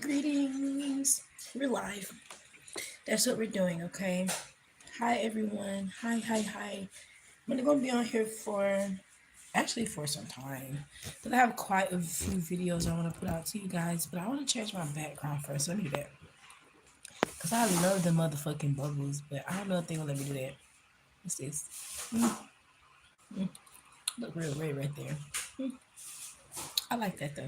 Greetings. We're live. That's what we're doing, okay? Hi, everyone. Hi. I'm going to be on here for some time. But I have quite a few videos I want to put out to you guys. But I want to change my background first. Let me do that. Because I love the motherfucking bubbles. But I don't know if they're going to let me do that. What's this? Look real red right there. I like that, though.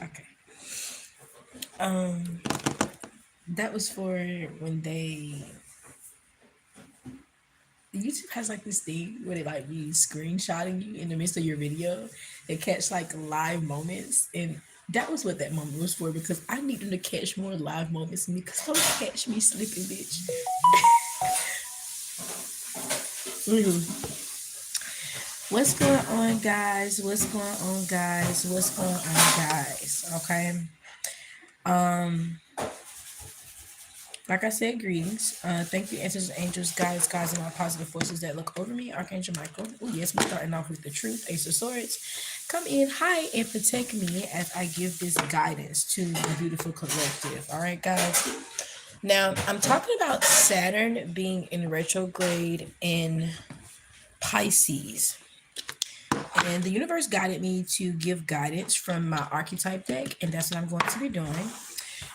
Okay. That was for when YouTube has like this thing where they like be screenshotting you in the midst of your video. They catch like live moments, and that was what that moment was for, because I need them to catch more live moments of me, because don't catch me slipping, bitch. What's going on, guys? Okay. Like I said, greetings. Thank you, ancestors, angels, guides, and all positive forces that look over me. Archangel Michael. Oh, yes, we're starting off with the truth. Ace of Swords. Come in high and protect me as I give this guidance to the beautiful collective. All right, guys. Now, I'm talking about Saturn being in retrograde in Pisces. And the universe guided me to give guidance from my archetype deck, and that's what I'm going to be doing.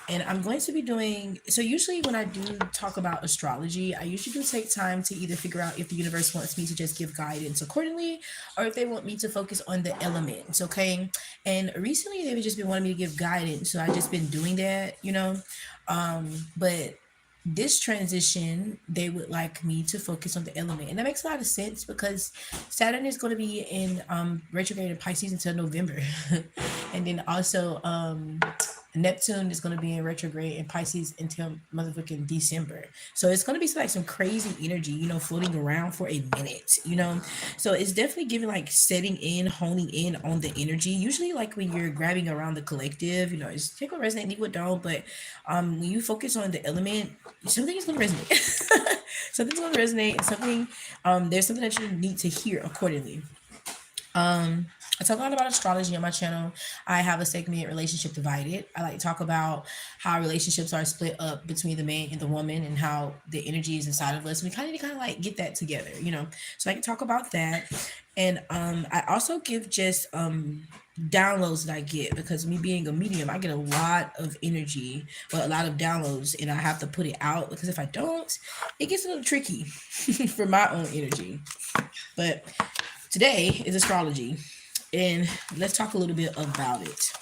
And I'm going to be doing, so usually when I do talk about astrology, I usually do take time to either figure out if the universe wants me to just give guidance accordingly, or if they want me to focus on the elements, okay? And recently they've just been wanting me to give guidance, so I've just been doing that, but this transition, they would like me to focus on the element. And that makes a lot of sense, because Saturn is going to be in retrograde in Pisces until November. And then also Neptune is going to be in retrograde in Pisces until motherfucking December. So it's going to be like some crazy energy, floating around for a minute, So it's definitely giving like setting in, honing in on the energy. Usually like when you're grabbing around the collective, it's take what resonate, leave what don't. But when you focus on the element, something is going to resonate. Something's going to resonate, and there's something that you need to hear accordingly. I talk a lot about astrology on my channel. I have a segment, Relationship Divided. I like to talk about how relationships are split up between the man and the woman, and how the energy is inside of us. We kind of like get that together, So I can talk about that. And I also give just downloads that I get, because me being a medium, I get a lot of energy, but a lot of downloads, and I have to put it out, because if I don't, it gets a little tricky for my own energy. But today is astrology, and let's talk a little bit about it.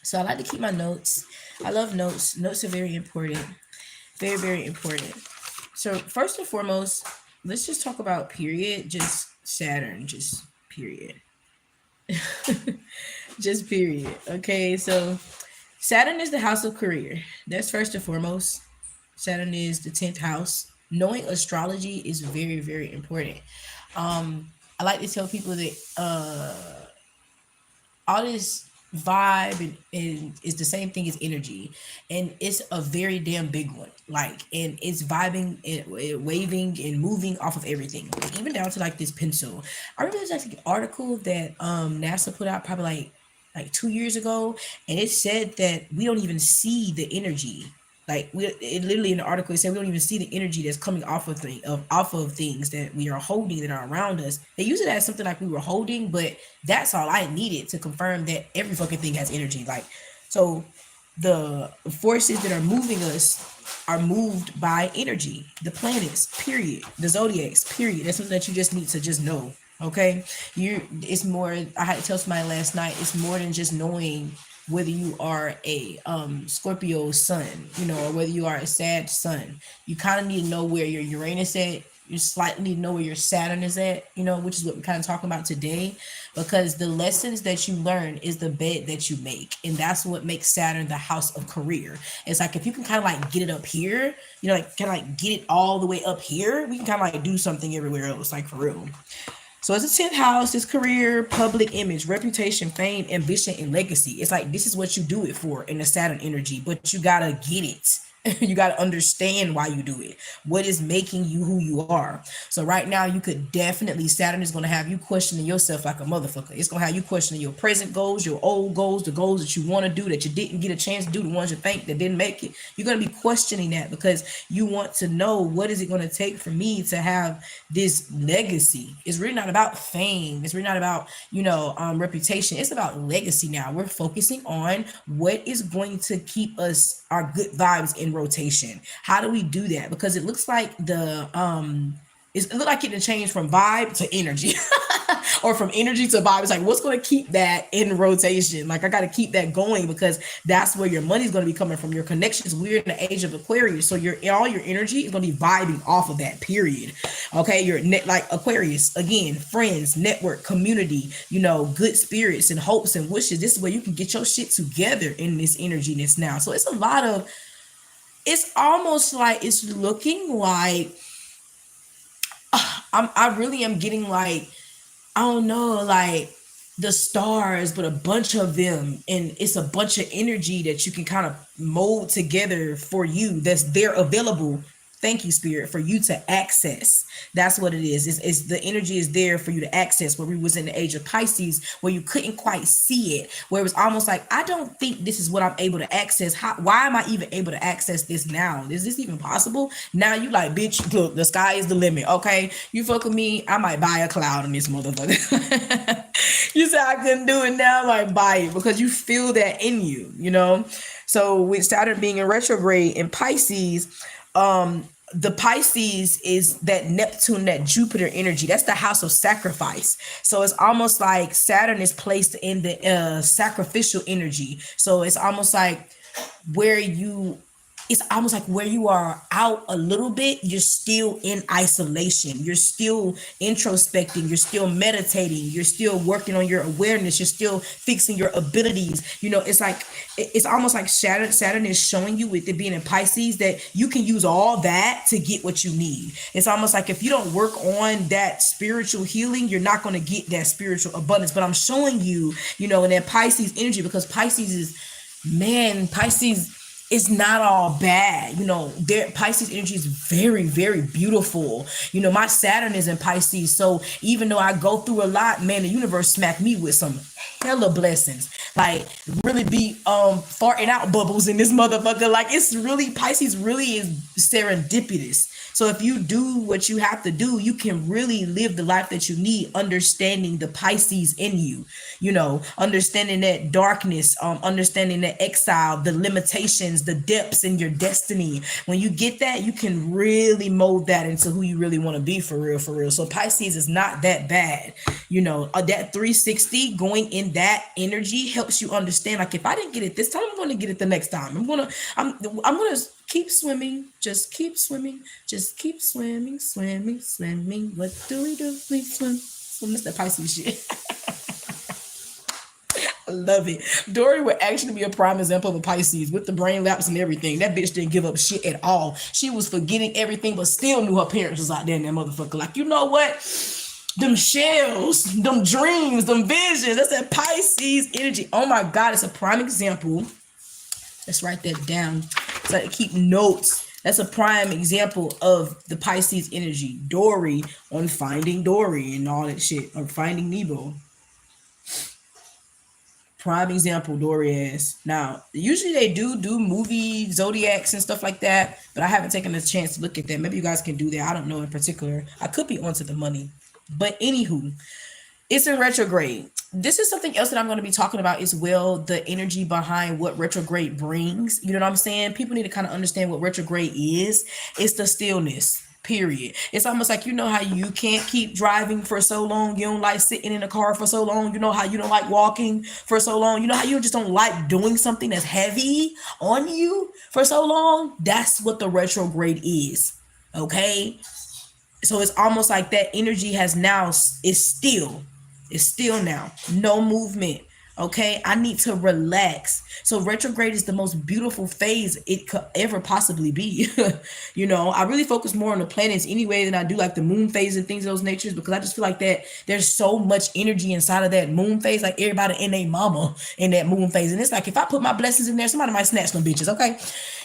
So I like to keep my notes. I love notes. Notes are very important. Very, very important. So first and foremost, let's just talk about period. Just Saturn, just period. Just period. Okay, so Saturn is the house of career. That's first and foremost. Saturn is the 10th house. Knowing astrology is very, very important. I like to tell people that all this vibe and is the same thing as energy, and it's a very damn big one. And it's vibing and waving and moving off of everything, even down to like this pencil. I remember there's actually an article that NASA put out probably like 2 years ago, and it said that we don't even see the energy. It literally in the article, it said we don't even see the energy that's coming off of things that we are holding, that are around us. They use it as something like we were holding, but that's all I needed to confirm that every fucking thing has energy. So the forces that are moving us are moved by energy. The planets, period. The zodiacs, period. That's something that you just need to just know. Okay, it's more. I had to tell somebody last night. It's more than just knowing whether you are a Scorpio sun, or whether you are a Sag sun. You kind of need to know where your Uranus at. You slightly need to know where your Saturn is at, which is what we're kind of talking about today, because the lessons that you learn is the bed that you make. And that's what makes Saturn the house of career. It's like, if you can kind of like get it up here, get it all the way up here, we can kind of like do something everywhere else, like for real. So it's a 10th house, it's career, public image, reputation, fame, ambition, and legacy. It's like, this is what you do it for in the Saturn energy, but you gotta get it. You got to understand why you do it. What is making you who you are? So right now, you could definitely, Saturn is going to have you questioning yourself like a motherfucker. It's going to have you questioning your present goals, your old goals, the goals that you want to do that you didn't get a chance to do, the ones you think that didn't make it. You're going to be questioning that because you want to know, what is it going to take for me to have this legacy? It's really not about fame. It's really not about, reputation. It's about legacy now. We're focusing on what is going to keep us, our good vibes, in rotation. How do we do that? Because it looks like it looked like it changed from vibe to energy or from energy to vibe. It's like, what's going to keep that in rotation? Like, I got to keep that going because that's where your money's going to be coming from. Your connections. We're in the age of Aquarius. So all your energy is going to be vibing off of that, period. Okay. You're like Aquarius, again, friends, network, community, good spirits and hopes and wishes. This is where you can get your shit together in this energy-ness now. So it's a lot of, it's almost like it's looking like I really am getting like, I don't know, like the stars, but a bunch of them, and it's a bunch of energy that you can kind of mold together for you, that's there available. Thank you, Spirit, for you to access. That's what it is. It's the energy is there for you to access. Where we was in the age of Pisces, where you couldn't quite see it, where it was almost like, I don't think this is what I'm able to access. Why am I even able to access this now? Is this even possible? Now you like, bitch, look, the sky is the limit. Okay, you fuck with me, I might buy a cloud on this motherfucker. You said I couldn't do it now, like buy it, because you feel that in you, So with Saturn being in retrograde in Pisces, the Pisces is that Neptune, that Jupiter energy. That's the house of sacrifice. So it's almost like Saturn is placed in the sacrificial energy. So it's almost like where you are out a little bit, you're still in isolation. You're still introspecting. You're still meditating. You're still working on your awareness. You're still fixing your abilities. It's almost like Saturn is showing you, with it being in Pisces, that you can use all that to get what you need. It's almost like if you don't work on that spiritual healing, you're not going to get that spiritual abundance. But I'm showing you, in that Pisces energy, because Pisces it's not all bad. Pisces energy is very, very beautiful. My Saturn is in Pisces. So even though I go through a lot, man, the universe smacked me with some hella blessings. Like, really be farting out bubbles in this motherfucker. Like, it's really, Pisces really is serendipitous. So if you do what you have to do, you can really live the life that you need, understanding the Pisces in you, understanding that darkness, understanding that exile, the limitations, the depths in your destiny. When you get that, you can really mold that into who you really want to be, for real, for real. So Pisces is not that bad. That 360 going in that energy helps you understand, like, if I didn't get it this time, I'm going to get it the next time. I'm going to keep swimming, just keep swimming, just keep swimming, swimming, swimming. What do? We swim. That's that Pisces shit. I love it. Dory would actually be a prime example of a Pisces with the brain lapse and everything. That bitch didn't give up shit at all. She was forgetting everything, but still knew her parents was out there in that motherfucker. Like, you know what? Them shells, them dreams, them visions. That's that Pisces energy. Oh my God, it's a prime example. Let's write that down so I can keep notes. That's a prime example of the Pisces energy. Dory on Finding Dory and all that shit, or Finding Nemo. Prime example, Dory ass. Now, usually they do movie zodiacs and stuff like that, but I haven't taken a chance to look at that. Maybe you guys can do that. I don't know in particular. I could be onto the money. But anywho, it's in retrograde. This is something else that I'm going to be talking about as well, the energy behind what retrograde brings. You know what I'm saying? People need to kind of understand what retrograde is. It's the stillness, period. It's almost like, how you can't keep driving for so long. You don't like sitting in a car for so long. You know how you don't like walking for so long. You know how you just don't like doing something that's heavy on you for so long. That's what the retrograde is. Okay? So it's almost like that energy has now, is still now. No movement. Okay, I need to relax. So retrograde is the most beautiful phase it could ever possibly be. You know, I really focus more on the planets anyway than I do like the moon phase and things of those natures, because I just feel like that there's so much energy inside of that moon phase. Like everybody in their mama in that moon phase. And it's like if I put my blessings in there, somebody might snatch them bitches. Okay.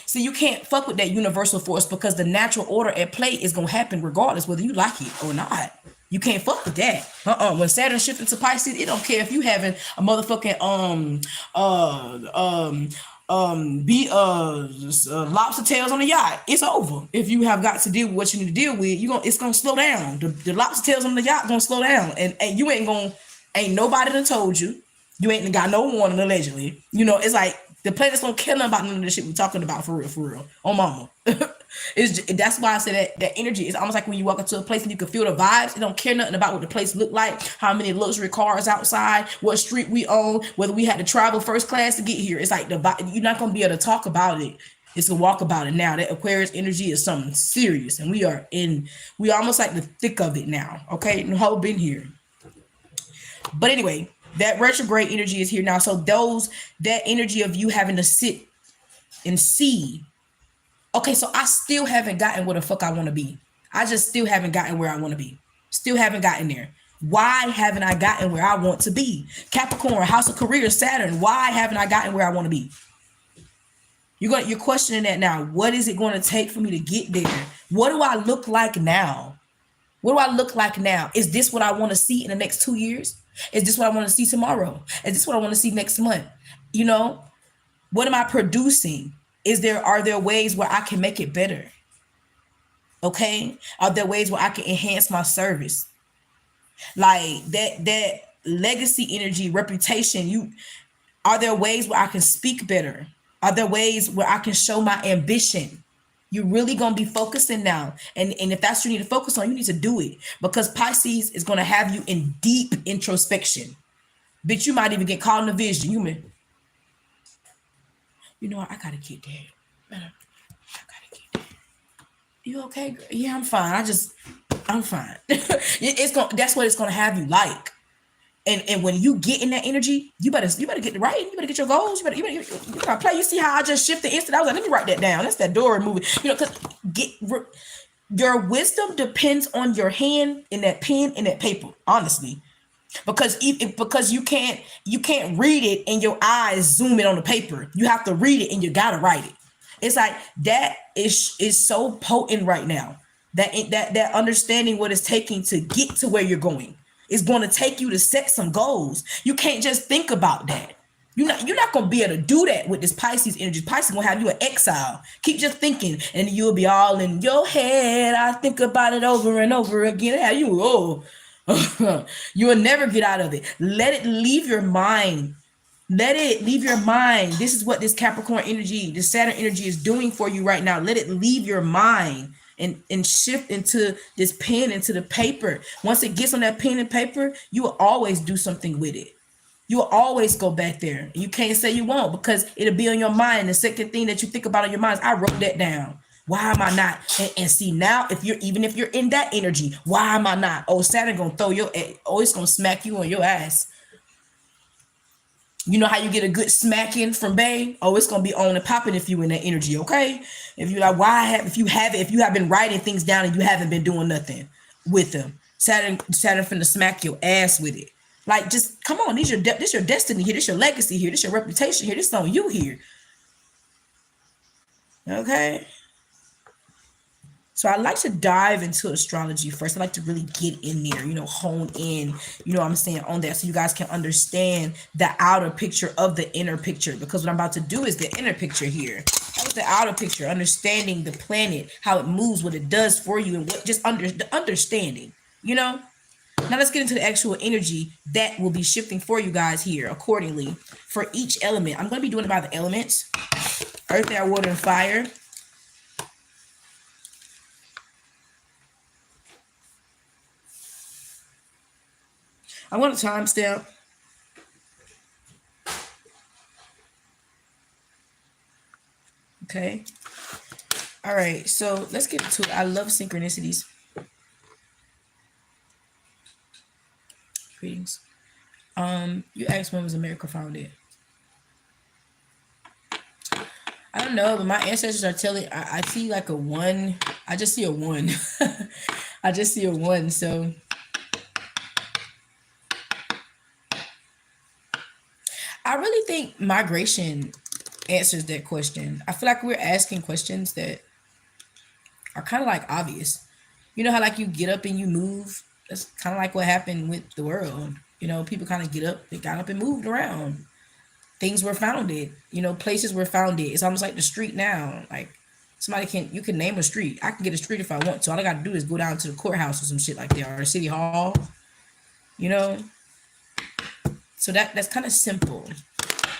So you can't fuck with that universal force, because the natural order at play is gonna happen regardless whether you like it or not. You can't fuck with that. When Saturn shifts into Pisces, it don't care if you having a motherfucking lobster tails on the yacht. It's over. If you have got to deal with what you need to deal with, it's gonna slow down. The lobster tails on the yacht gonna slow down, and you ain't nobody done told you. You ain't got no warning allegedly. You know, it's like the planets don't care nothing about none of the shit we're talking about for real. On mama. That's why I say that energy is almost like when you walk into a place and you can feel the vibes. It don't care nothing about what the place look like, how many luxury cars outside, what street we own, whether we had to travel first class to get here. It's like you're not gonna be able to talk about it. It's to walk about it now. That Aquarius energy is something serious, and we almost like the thick of it now. Okay, and whole been here. But anyway, that retrograde energy is here now. So that energy of you having to sit and see. Okay, so I still haven't gotten where the fuck I want to be. I just still haven't gotten where I want to be. Still haven't gotten there. Why haven't I gotten where I want to be? Capricorn, House of Career, Saturn. Why haven't I gotten where I want to be? You're questioning that now. What is it going to take for me to get there? What do I look like now? What do I look like now? Is this what I want to see in the next 2 years? Is this what I want to see tomorrow? Is this what I want to see next month? You know, what am I producing? Are there ways where I can make it better? Okay. Are there ways where I can enhance my service? Like that legacy energy, reputation. Are there ways where I can speak better? Are there ways where I can show my ambition? You're really going to be focusing now. And if that's what you need to focus on, you need to do it. Because Pisces is going to have you in deep introspection. Bitch, you might even get caught in a vision. You know what? I got to get that. I got to get that. You okay, girl? Yeah, I'm fine. I'm fine. That's what it's going to have you like. And when you get in that energy, you better get it right. You better get your goals. You better play. You see how I just shifted instant? I was like, let me write that down. That's that door movie. You know, because your wisdom depends on your hand in that pen and that paper. Honestly, because you can't read it and your eyes zoom in on the paper. You have to read it and you gotta write it. It's like that is so potent right now. That understanding what it's taking to get to where you're going. It's going to take you to set some goals. You can't just think about that. You're not going to be able to do that with this Pisces energy. Pisces going to have you in exile. Keep just thinking, and you'll be all in your head. I think about it over and over again. How you you will never get out of it. Let it leave your mind. Let it leave your mind. This is what this Capricorn energy, this Saturn energy is doing for you right now. Let it leave your mind. And shift into this pen, into the paper. Once it gets on that pen and paper, you will always do something with it. You will always go back there. You can't say you won't, because it'll be on your mind. The second thing that you think about on your mind is, I wrote that down. Why am I not? And see, now if you're in that energy, why am I not? Oh, Saturn gonna it's gonna smack you on your ass. You know how you get a good smacking from Bay? Oh, it's gonna be on and popping if you in that energy, okay? If you like, if you have been writing things down and you haven't been doing nothing with them, Saturn finna smack your ass with it. Like, just come on, this your destiny here, this your legacy here, this your reputation here, this is on you here. Okay. So I like to dive into astrology first. I like to really get in there, hone in, what I'm saying, on that, so you guys can understand the outer picture of the inner picture. Because what I'm about to do is the inner picture here. That's the outer picture, understanding the planet, how it moves, what it does for you, and what just the understanding, Now let's get into the actual energy that will be shifting for you guys here accordingly for each element. I'm going to be doing it by the elements: earth, air, water, and fire. I want a timestamp. Okay. All right. So let's get into it. I love synchronicities. Greetings. You asked when was America founded. I don't know, but my ancestors are telling. I see like a one. I just see a one. I just see a one. So I really think migration answers that question. I feel like we're asking questions that are kind of like obvious. You know how like you get up and you move? That's kind of like what happened with the world. You know, people kind of get up, they got up and moved around. Things were founded, you know, places were founded. It's almost like the street now. Like somebody can, you can name a street. I can get a street if I want to. All I got to do is go down to the courthouse or some shit like that, or city hall, you know? So that's kind of simple.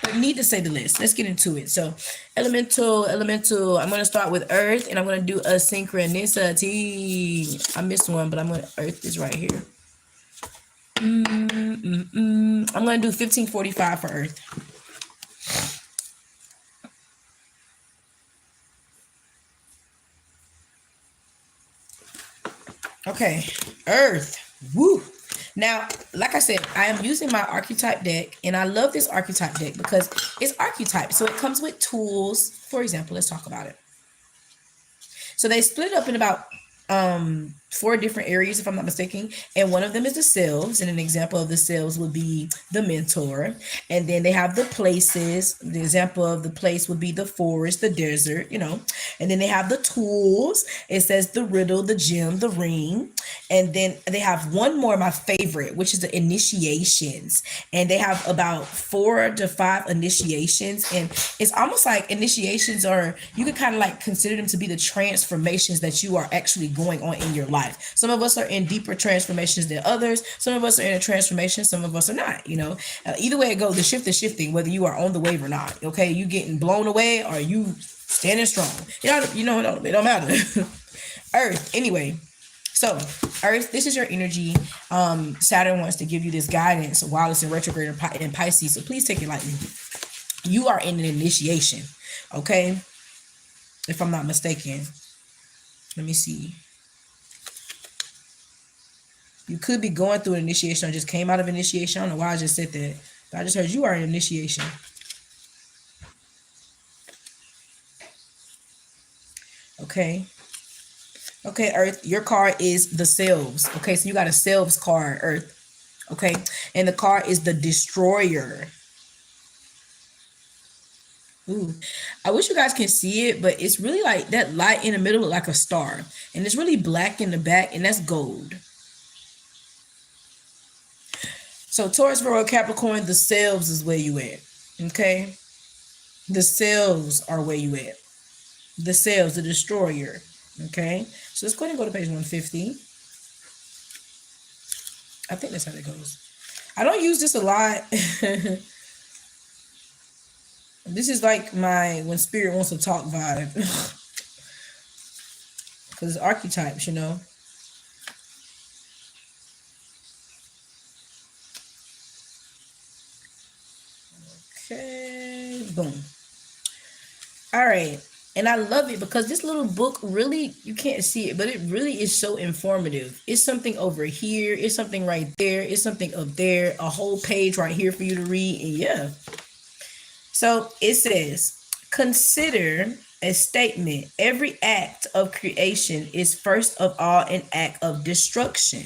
But need to say the list. Let's get into it. So elemental. I'm going to start with earth and I'm going to do a synchronicity. I missed one, but earth is right here. I'm going to do 1545 for earth. Okay, earth. Woo. Now, like I said, I am using my archetype deck, and I love this archetype deck because it's archetype. So it comes with tools. For example, let's talk about it. So they split up in about 4 different areas, if I'm not mistaken, and one of them is the selves, and an example of the selves would be the mentor. And then they have the places. The example of the place would be the forest, the desert, you know. And then they have the tools. It says the riddle, the gem, the ring. And then they have one more, my favorite, which is the initiations. And they have about 4 to 5 initiations, and it's almost like initiations are, you could kind of like consider them to be the transformations that you are actually going on in your life. Some of us are in deeper transformations than others. Some of us are in a transformation. Some of us are not, you know. Either way it goes, the shift is shifting, whether you are on the wave or not. Okay, you getting blown away or you standing strong. You know, it don't matter. Earth, anyway. So, Earth, this is your energy. Saturn wants to give you this guidance while it's in retrograde in Pisces, so please take it lightly. You are in an initiation, okay? If I'm not mistaken. Let me see. You could be going through an initiation or just came out of initiation. I don't know why I just said that, but I just heard you are in initiation. Okay. Okay, Earth, your card is the selves. Okay, so you got a selves card, Earth. Okay, and the card is the destroyer. Ooh, I wish you guys can see it, but it's really like that light in the middle look like a star, and it's really black in the back, and that's gold. So Taurus, Virgo, Capricorn, the selves is where you at. Okay, the selves are where you at. The selves, the destroyer. Okay, so let's go ahead and go to page 150. I think that's how it goes. I don't use this a lot. This is like my when spirit wants to talk vibe. Because it's archetypes, you know. Okay, boom. All right. And I love it because this little book really, you can't see it, but it really is so informative. It's something over here. It's something right there. It's something up there. A whole page right here for you to read. And yeah. So it says, consider a statement. Every act of creation is first of all an act of destruction.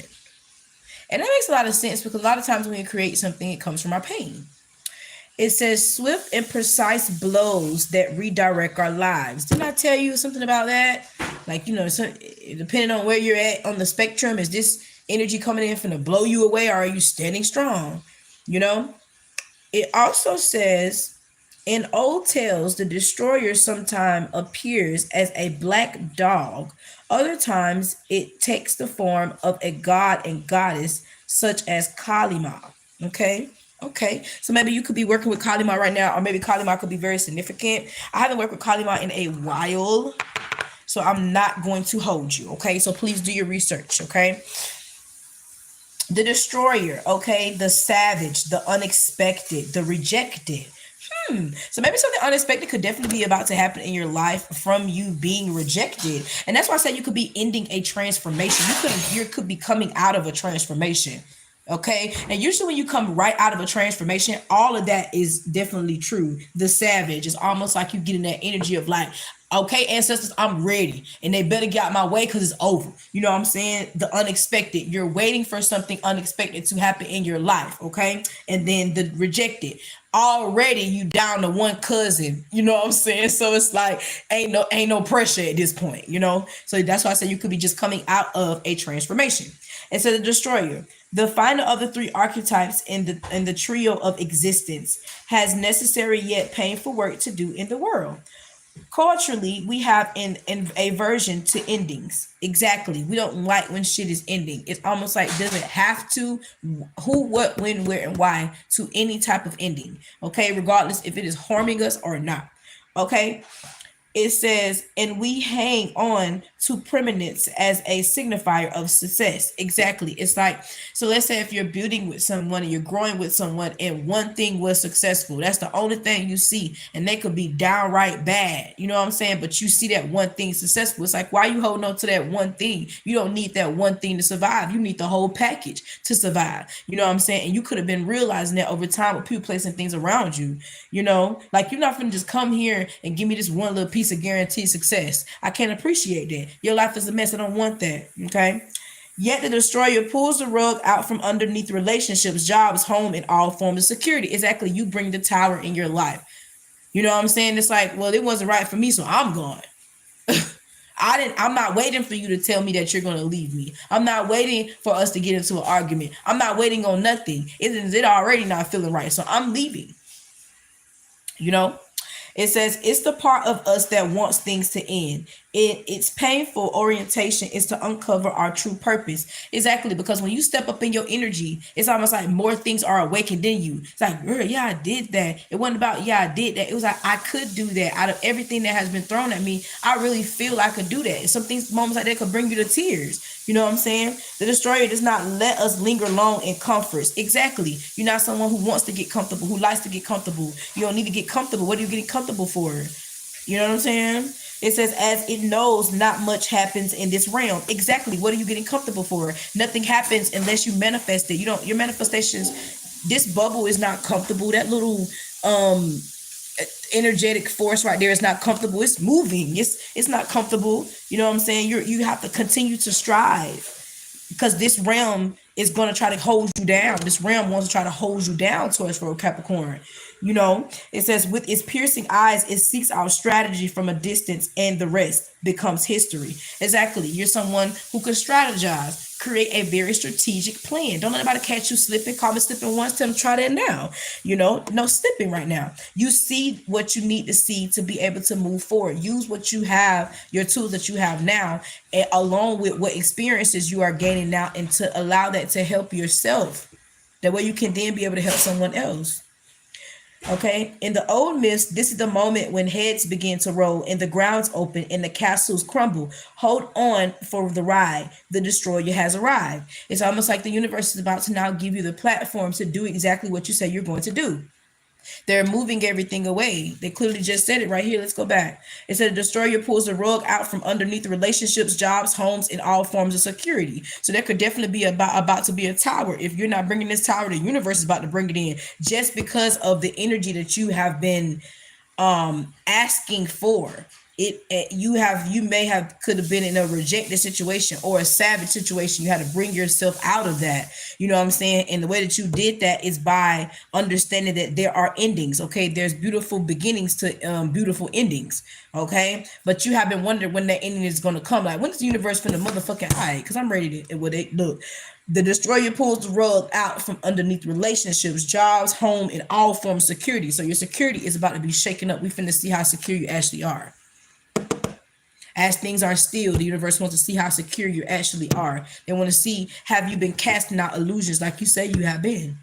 And that makes a lot of sense because a lot of times when we create something, it comes from our pain. It says swift and precise blows that redirect our lives. Didn't I tell you something about that? Like, you know, so depending on where you're at on the spectrum, is this energy coming in to blow you away or are you standing strong? You know, it also says in old tales, the destroyer sometimes appears as a black dog. Other times it takes the form of a god and goddess such as Kalima. Okay. Okay, so maybe you could be working with Kalima right now, or maybe Kalima could be very significant. I haven't worked with Kalima in a while, so I'm not going to hold you, okay? So please do your research, okay? The destroyer, okay? The savage, the unexpected, the rejected. So maybe something unexpected could definitely be about to happen in your life from you being rejected. And that's why I said you could be ending a transformation. You could be coming out of a transformation. Okay, and usually when you come right out of a transformation, all of that is definitely true. The savage is almost like you getting that energy of like, okay, ancestors, I'm ready, and they better get out my way because it's over. You know what I'm saying? The unexpected. You're waiting for something unexpected to happen in your life, okay? And then the rejected. Already you down to one cousin. You know what I'm saying? So it's like ain't no pressure at this point. You know, so that's why I say you could be just coming out of a transformation. And so the destroyer, the final of the three archetypes in the trio of existence, has necessary yet painful work to do in the world. Culturally, we have an aversion to endings. Exactly. We don't like when shit is ending. It's almost like does it have to, who, what, when, where, and why to any type of ending. Okay, regardless if it is harming us or not. Okay. It says, and we hang on to permanence as a signifier of success. Exactly. It's like, so let's say if you're building with someone and you're growing with someone and one thing was successful, that's the only thing you see, and they could be downright bad. You know what I'm saying? But you see that one thing successful. It's like, why are you holding on to that one thing? You don't need that one thing to survive. You need the whole package to survive. You know what I'm saying? And you could have been realizing that over time with people placing things around you. You know, like you're not going to just come here and give me this one little piece of guaranteed success. I can't appreciate that. Your life is a mess. I don't want that. Okay. Yet the destroyer pulls the rug out from underneath relationships, jobs, home, and all forms of security. Exactly. You bring the tower in your life. You know what I'm saying? It's like, well, it wasn't right for me, so I'm gone. I'm not waiting for you to tell me that you're going to leave me. I'm not waiting for us to get into an argument. I'm not waiting on nothing. It already not feeling right, so I'm leaving. You know, it says it's the part of us that wants things to end. Its painful orientation is to uncover our true purpose. Exactly, because when you step up in your energy, it's almost like more things are awakened in you. It's like, yeah, I did that. It wasn't about, yeah, I did that. It was like, I could do that. Out of everything that has been thrown at me, I really feel I could do that. And some things, moments like that could bring you to tears. You know what I'm saying? The destroyer does not let us linger long in comforts. Exactly. You're not someone who wants to get comfortable, who likes to get comfortable. You don't need to get comfortable. What are you getting comfortable for? You know what I'm saying? It says, as it knows not much happens in this realm. Exactly. What are you getting comfortable for? Nothing happens unless you manifest it. You don't, your manifestations, this bubble is not comfortable. That little energetic force right there is not comfortable. It's moving. It's not comfortable. You know what I'm saying? You have to continue to strive, because this realm is going to try to hold you down. This realm wants to try to hold you down, Taurus for Capricorn. You know, it says with its piercing eyes, it seeks out strategy from a distance, and the rest becomes history. Exactly. You're someone who can strategize, create a very strategic plan. Don't let anybody catch you slipping. Call me slipping once, tell them try that now. You know, no slipping right now. You see what you need to see to be able to move forward. Use what you have, your tools that you have now, and along with what experiences you are gaining now, and to allow that to help yourself. That way you can then be able to help someone else. Okay, in the old myths, this is the moment when heads begin to roll and the grounds open and the castles crumble. Hold on for the ride. The destroyer has arrived. It's almost like the universe is about to now give you the platform to do exactly what you say you're going to do. They're moving everything away. They clearly just said it right here. Let's go back. It said the destroyer pulls the rug out from underneath the relationships, jobs, homes, and all forms of security. So there could definitely be about to be a tower. If you're not bringing this tower, the universe is about to bring it in, just because of the energy that you have been asking for. You may have could have been in a rejected situation or a savage situation. You had to bring yourself out of that. You know what I'm saying? And the way that you did that is by understanding that there are endings. Okay, there's beautiful beginnings to beautiful endings. Okay, but you have been wondering when that ending is going to come. Like, when is the universe for the motherfucking eye? Because I'm ready to. Well, they look. The destroyer pulls the rug out from underneath relationships, jobs, home, and all forms of security. So your security is about to be shaken up. We finna see how secure you actually are. As things are still, the universe wants to see how secure you actually are. They want to see, have you been casting out illusions like you say you have been?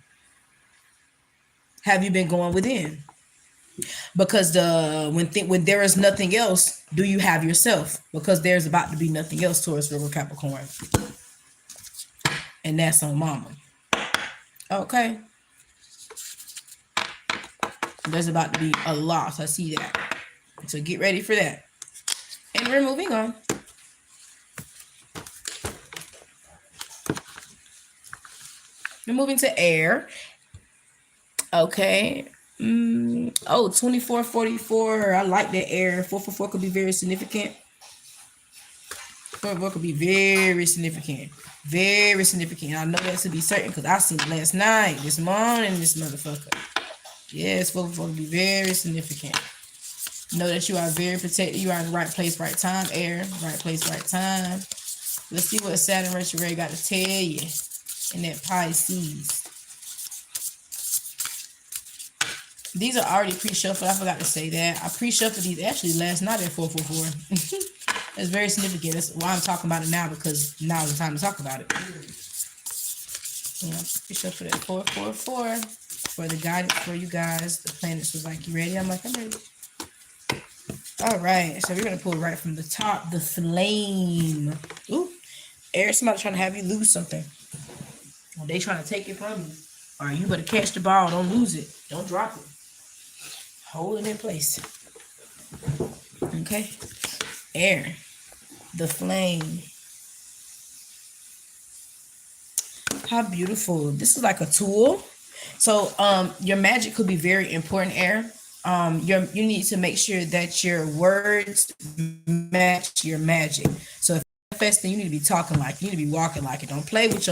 Have you been going within? Because when there is nothing else, do you have yourself? Because there's about to be nothing else, Taurus, Virgo, Capricorn. And that's on mama. Okay. There's about to be a loss. I see that. So get ready for that. And we're moving on. We're moving to air. Okay. Oh, 2444. I like that air. 444 could be very significant. 444 could be very significant. Very significant. I know that to be certain because I seen it last night, this morning, this motherfucker. Yes, 444 could be very significant. Know that you are very protected. You are in the right place, right time. Air, right place, right time. Let's see what Saturn retrograde got to tell you in that Pisces. These are already pre-shuffled. I forgot to say that. I pre-shuffled these actually last night at 444. That's very significant. That's why I'm talking about it now, because now is the time to talk about it. Yeah, pre-shuffled at 444 for the guidance for you guys. The planets was like, you ready? I'm like, I'm ready. All right, so we're going to pull right from the top, the flame. Ooh, air, somebody trying to have you lose something. Well, they trying to take it from you. All right, you better catch the ball. Don't lose it. Don't drop it. Hold it in place. Okay. Air. The flame. How beautiful. This is like a tool. So your magic could be very important, air. You need to make sure that your words match your magic. So if you're manifesting, you need to be talking like, you need to be walking like it. Don't play with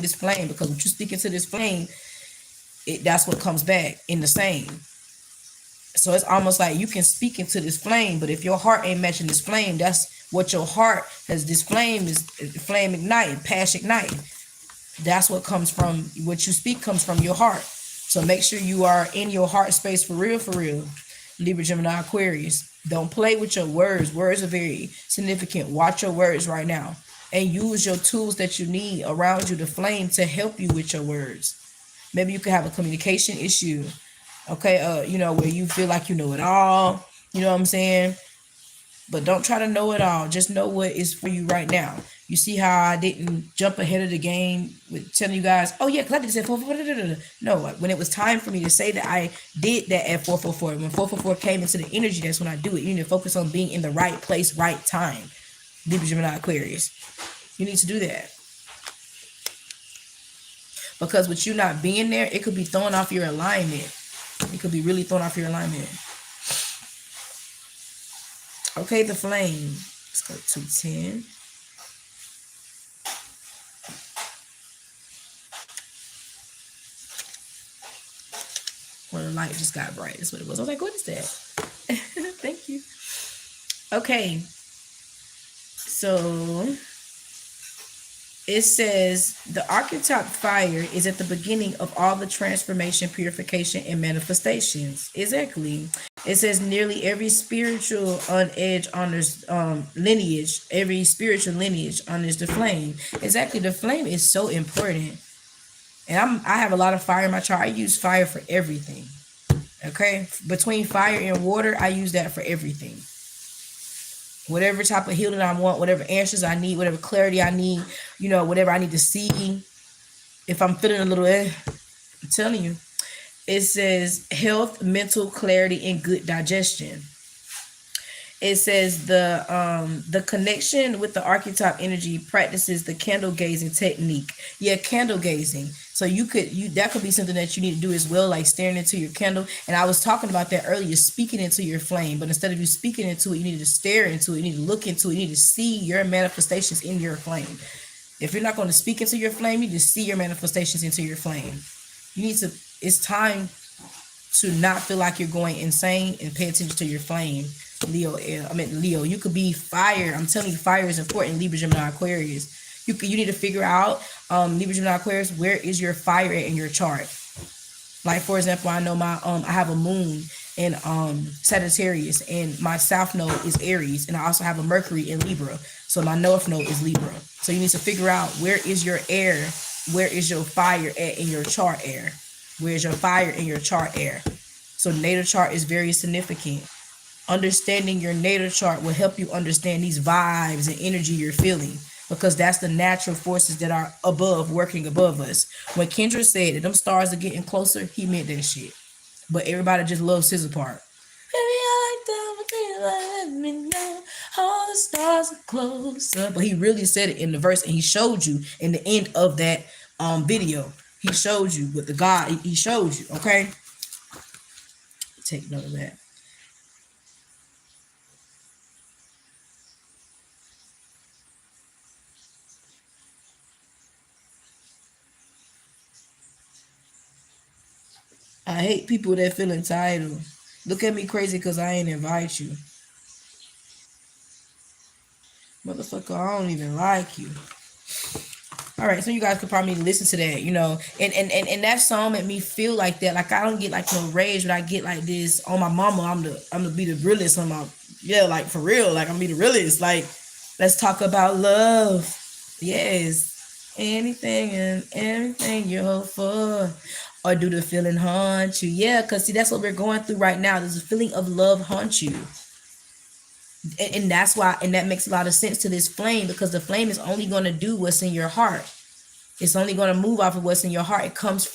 this flame, because when you speak into this flame, that's what comes back in the same. So it's almost like you can speak into this flame, but if your heart ain't matching this flame, that's what your heart has. This flame is flame igniting, passion igniting. That's what comes from, what you speak comes from your heart. So make sure you are in your heart space for real, Libra, Gemini, Aquarius. Don't play with your words. Words are very significant. Watch your words right now and use your tools that you need around you, the flame, to help you with your words. Maybe you could have a communication issue. Okay, where you feel like you know it all. You know what I'm saying? But don't try to know it all. Just know what is for you right now. You see how I didn't jump ahead of the game with telling you guys, oh yeah, because I did say 444. No, when it was time for me to say that, I did that at 444. When 444 came into the energy, that's when I do it. You need to focus on being in the right place, right time. Libra, Gemini, Aquarius. You need to do that. Because with you not being there, it could be throwing off your alignment. It could be really throwing off your alignment. Okay, the flame. Let's go to 210. Well, the light just got bright. That's what it was. I was like, what is that? Thank you. Okay. So it says the archetype fire is at the beginning of all the transformation, purification, and manifestations. Exactly. It says nearly every spiritual edge honors lineage. Every spiritual lineage honors the flame. Exactly. The flame is so important. And I have a lot of fire in my chart. I use fire for everything. Okay. Between fire and water, I use that for everything. Whatever type of healing I want, whatever answers I need, whatever clarity I need, whatever I need to see. If I'm feeling a little, I'm telling you. It says health, mental clarity, and good digestion. It says the connection with the archetype energy practices the candle gazing technique. Yeah, candle gazing. So that could be something that you need to do as well, like staring into your candle. And I was talking about that earlier, speaking into your flame. But instead of you speaking into it, you need to stare into it. You need to look into it. You need to see your manifestations in your flame. If you're not going to speak into your flame, you need to see your manifestations into your flame. It's time to not feel like you're going insane and pay attention to your flame. Leo, you could be fire. I'm telling you, fire is important. Libra, Gemini, Aquarius. You need to figure out, Libra, Gemini, Aquarius, where is your fire in your chart? Like, for example, I know I have a moon in Sagittarius, and my south node is Aries, and I also have a Mercury in Libra. So my north node is Libra. So you need to figure out, where is your air? Where is your fire in your chart air? Where's your fire in your chart air? So natal chart is very significant. Understanding your natal chart will help you understand these vibes and energy you're feeling, because that's the natural forces that are working above us. When Kendra said that them stars are getting closer, he meant that shit. But everybody just loves his part. Let me know all the stars are closer. But he really said it in the verse, and he showed you in the end of that video. He showed you with the God. He showed you. Okay. Take note of that. I hate people that feel entitled. Look at me crazy because I ain't invite you. Motherfucker, I don't even like you. All right, so you guys could probably listen to that, you know, and that song made me feel like that. Like I don't get like no rage, but I get like this. On my mama, I'm gonna be the realest on my, yeah, like for real, like I'm gonna be the realest. Like, let's talk about love. Yes, anything and everything you hope for, or do the feeling haunt you? Yeah, cause see that's what we're going through right now. There's a feeling of love haunt you. And that's why, and that makes a lot of sense to this flame, because the flame is only going to do what's in your heart. It's only going to move off of what's in your heart. It comes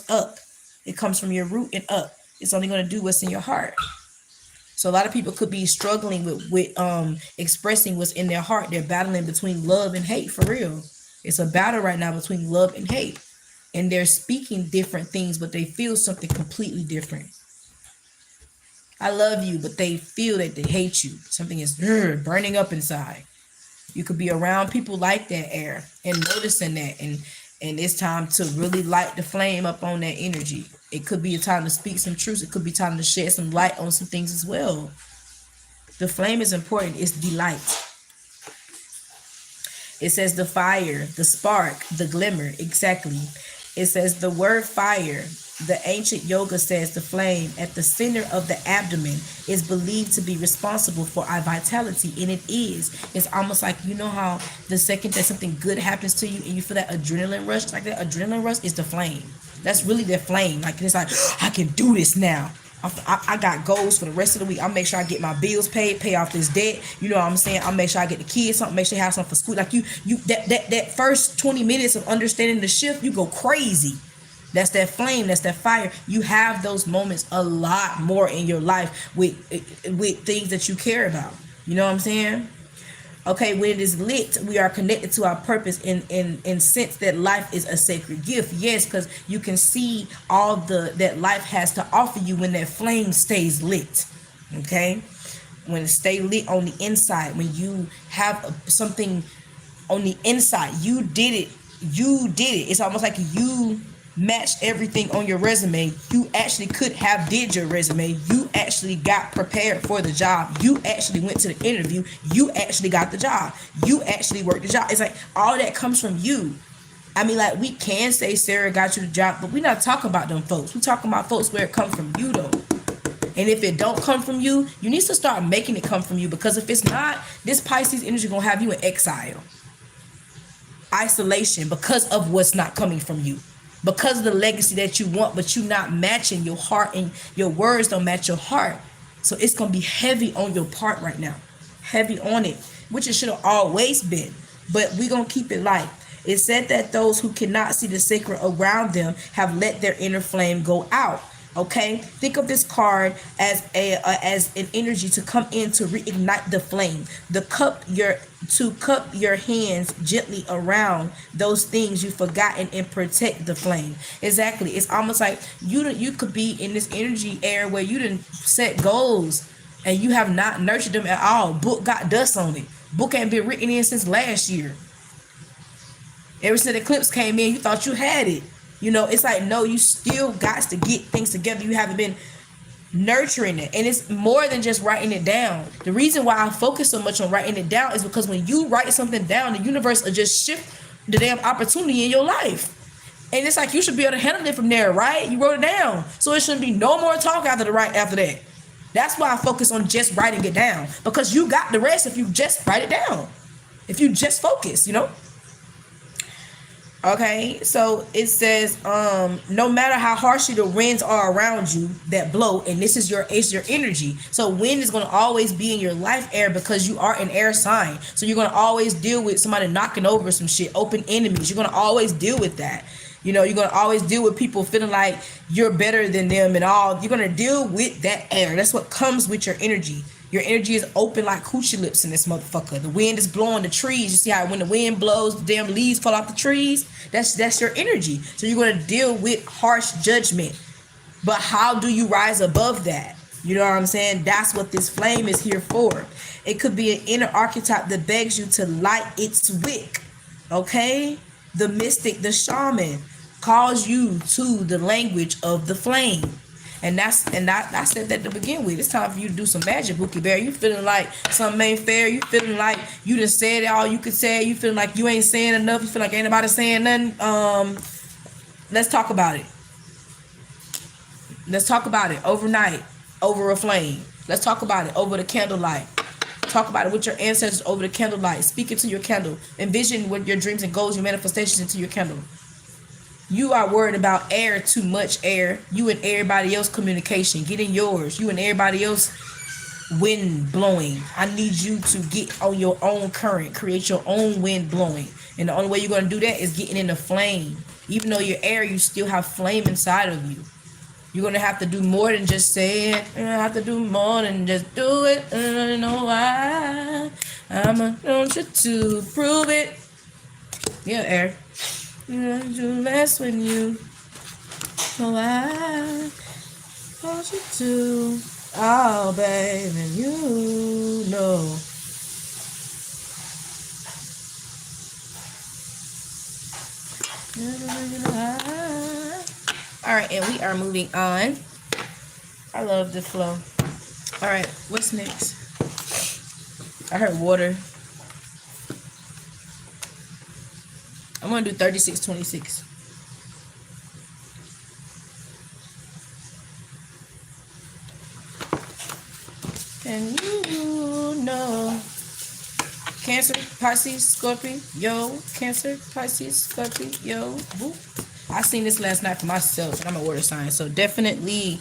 up. It comes from your root and up. It's only going to do what's in your heart. So a lot of people could be struggling with expressing what's in their heart. They're battling between love and hate, for real. It's a battle right now between love and hate. And they're speaking different things, but they feel something completely different. I love you, but they feel that they hate you. Something is burning up inside. You could be around people like that, air, and noticing that, and it's time to really light the flame up on that energy. It could be a time to speak some truth. It could be time to shed some light on some things as well. The flame is important. It's the light. It says the fire, the spark, the glimmer. Exactly. It says the word fire. The ancient yoga says the flame at the center of the abdomen is believed to be responsible for our vitality, and it is. It's almost like, you know how the second that something good happens to you and you feel that adrenaline rush, like that adrenaline rush is the flame. That's really the flame. Like it's like, I can do this now. I got goals for the rest of the week. I'll make sure I get my bills paid, pay off this debt. You know what I'm saying? I'll make sure I get the kids something, make sure they have something for school. Like you that first 20 minutes of understanding the shift, you go crazy. That's that flame, that's that fire. You have those moments a lot more in your life with things that you care about. You know what I'm saying? Okay, when it is lit, we are connected to our purpose in sense that life is a sacred gift. Yes, because you can see all that life has to offer you when that flame stays lit. Okay? When it stays lit on the inside, when you have something on the inside, you did it. It's almost like you matched everything on your resume. You actually could have did your resume. You actually got prepared for the job. You actually went to the interview. You actually got the job. You actually worked the job. It's like all that comes from you. I mean, like, we can say Sarah got you the job, but we're not talking about them folks. We're talking about folks where it comes from you, though. And if it don't come from you, you need to start making it come from you, because if it's not, this Pisces energy gonna have you in exile, isolation, because of what's not coming from you. Because of the legacy that you want, but you're not matching your heart, and your words don't match your heart. So it's going to be heavy on your part right now. Heavy on it, which it should have always been. But we're going to keep it light. It said that those who cannot see the sacred around them have let their inner flame go out. Okay, think of this card as an energy to come in to reignite the flame. Cup your hands gently around those things you've forgotten and protect the flame. Exactly. It's almost like you could be in this energy area where you didn't set goals and you have not nurtured them at all. Book got dust on it. Book ain't been written in since last year. Ever since the eclipse came in, you thought you had it. You know, it's like, no, you still got to get things together. You haven't been nurturing it. And it's more than just writing it down. The reason why I focus so much on writing it down is because when you write something down, the universe will just shift the damn opportunity in your life. And it's like, you should be able to handle it from there, right? You wrote it down. So it shouldn't be no more talk after that. That's why I focus on just writing it down. Because you got the rest if you just write it down. If you just focus, you know? Okay, so it says, no matter how harshly the winds are around you that blow, and this is your energy. So wind is going to always be in your life, air, because you are an air sign. So you're going to always deal with somebody knocking over some shit, open enemies. You're going to always deal with that. You know, you're going to always deal with people feeling like you're better than them and all. You're going to deal with that air. That's what comes with your energy. Your energy is open like coochie lips in this motherfucker. The wind is blowing the trees. You see how when the wind blows, the damn leaves fall off the trees? That's your energy. So you're going to deal with harsh judgment. But how do you rise above that? You know what I'm saying? That's what this flame is here for. It could be an inner archetype that begs you to light its wick. Okay? The mystic, the shaman, calls you to the language of the flame. And I said that to begin with. It's time for you to do some magic, Bookie Bear. You feeling like something ain't fair. You feeling like you done said all you could say. You feeling like you ain't saying enough. You feel like ain't nobody saying nothing. Let's talk about it. Let's talk about it overnight, over a flame. Let's talk about it over the candlelight. Talk about it with your ancestors over the candlelight. Speak it to your candle. Envision what your dreams and goals, your manifestations into your candle. You are worried about air, too much air. You and everybody else communication. Get in yours. You and everybody else wind blowing. I need you to get on your own current. Create your own wind blowing. And the only way you're going to do that is getting in the flame. Even though you're air, you still have flame inside of you. You're going to have to do more than just say it. You're going to have to do more than just do it. I don't know why. I'm going to want you to prove it. Yeah, air. You're going to do less when you know I want you to. Oh, baby, you know. All right, and we are moving on. I love the flow. All right, what's next? I heard water. I'm going to do 3626. And you know. Cancer, Pisces, Scorpio, yo. Cancer, Pisces, Scorpio, yo. Woo. I seen this last night for myself, and I'm a water sign, so definitely